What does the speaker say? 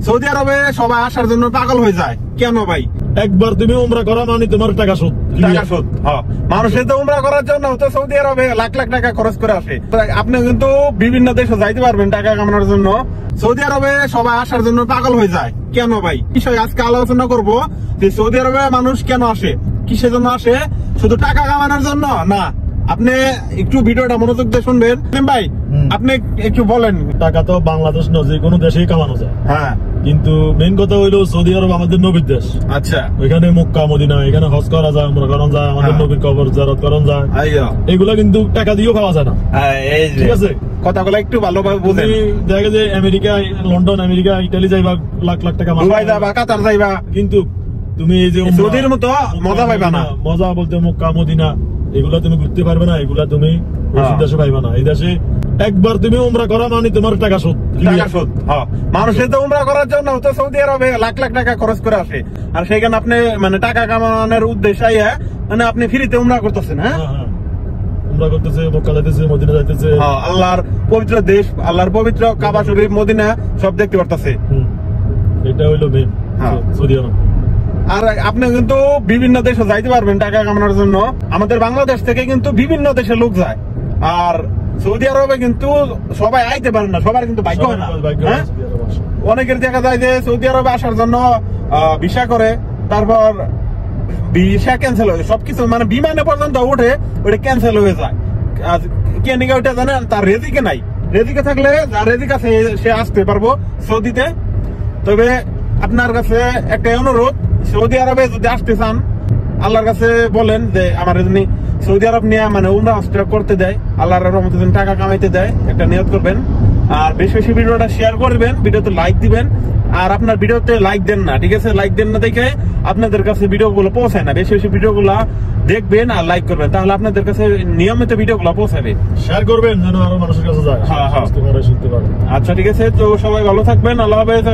Saudi আরবে সবাই আসার জন্য পাগল হয়ে যায় কেন ভাই? একবার তুমি উমরা করা মানে তোমার টাকা শোধ। মানুষের তো উমরা করার জন্য তো সৌদি আরবে লাখ লাখ টাকা খরচ করে আসে। আপনি কিন্তু বিভিন্ন দেশে যাইতে পারবেন টাকা কামানোর জন্য। সৌদি আরবে সবাই আসার জন্য পাগল হয়ে যায় কেন ভাই? বিষয় আজকে আলোচনা করবো যে সৌদি আরবে মানুষ কেন আসে, কিসের জন্য আসে? শুধু টাকা কামানোর জন্য না। আপনি একটু ভিডিওটা মনোযোগ দিয়ে শুনবেন ভাই। আপনি একটু বলেন। টাকা তো বাংলাদেশ না, যে কোনো দেশেই কামানো যায়। হ্যাঁ, কিন্তু মেইন কথা হইলো সৌদি আরব আমাদের নবীর দেশ। আচ্ছা, ওইখানে মক্কা মদিনা, এখানে হজ করা যায়, উমরা করা যায়, আমাদের নবীর কবর জিয়ারত করা যায়। এগুলা কিন্তু টাকা দিয়েও খাওয়া যায় না। ঠিক আছে, কথাগুলো একটু ভালোভাবে বুঝেন। দেখে যে আমেরিকা, লন্ডন, আমেরিকা, ইটালি যাইবা লাখ লাখ টাকা, দুবাই যাবা, কাতার যাইবা, কিন্তু তুমি এই যে সৌদির মতো মজা পাইবা না। মজা বলতে মক্কা মদিনা এগুলা তুমি ঘুরতে পারবে না, এগুলা তুমি দেশে পাইবা না। এই দেশে একবার তুমি উমরা করা মানে তোমার টাকা শোধ। মানুষের তো উমরা করার জন্য তো সৌদি আরবে লাখ লাখ টাকা খরচ করে আসে, আর সেইখানে আপনি মানে টাকা কামানোর উদ্দেশ্যে মানে আপনি ফ্রিতে উমরা করতেছেন। হ্যাঁ, উমরা করতেছে, মক্কা যাইতেছে, মদিনা যাইতেছে, আল্লাহর পবিত্র দেশ, আল্লাহর পবিত্র কাবা শরীফ, মদিনা সব দেখতে পারতেছে। এটা হইলো মেইন সৌদি আরব। আর আপনি কিন্তু বিভিন্ন দেশে যাইতে পারবেন টাকা কামানোর জন্য। আমাদের বাংলাদেশ থেকে কিন্তু বিভিন্ন দেশে লোক যায়, আর সৌদি আরবে কিন্তু সবাই আইতে পারে না, সবার কিন্তু ভাগ্য হয় না। অনেকের দেখা যায় যে সৌদি আরবে আসার জন্য ভিসা করে, তারপর ভিসা ক্যান্সেল হয়ে, সবকিছু মানে বিমানে পর্যন্ত উঠে ওটা ক্যান্সেল হয়ে যায়। কে নিকে ওইটা জানে, তার রেজিকে নাই। রেজিকে থাকলে যার রেজিক আছে সে আসতে পারবো সৌদিতে। তবে আপনার কাছে একটা অনুরোধ, সৌদি আরবে যদি আসতে চান আল্লাহর কাছে বলেন যে আমার যদি সৌদি আরব নিয়ে মানে উমরা হজ করতে দেয়, আল্লাহর রহমতে টাকা কামাইতে দেয়, একটা নিয়ত করবেন। আর বেশি বেশি ভিডিওটা শেয়ার করবেন, ভিডিওতে লাইক দিবেন। আর আপনার ভিডিওতে লাইক দেন না, ঠিক আছে? লাইক দেন না দেখে আপনাদের কাছে ভিডিওগুলো পৌঁছায় না। বেশি বেশি ভিডিওগুলো দেখবেন আর লাইক করবেন, তাহলে আপনাদের কাছে নিয়মিত ভিডিওগুলো পৌঁছাবে। শেয়ার করবেন যেন আরো মানুষের কাছে যায়। আচ্ছা, ঠিক আছে, তো সবাই ভালো থাকবেন। আল্লাহ হাফেজ।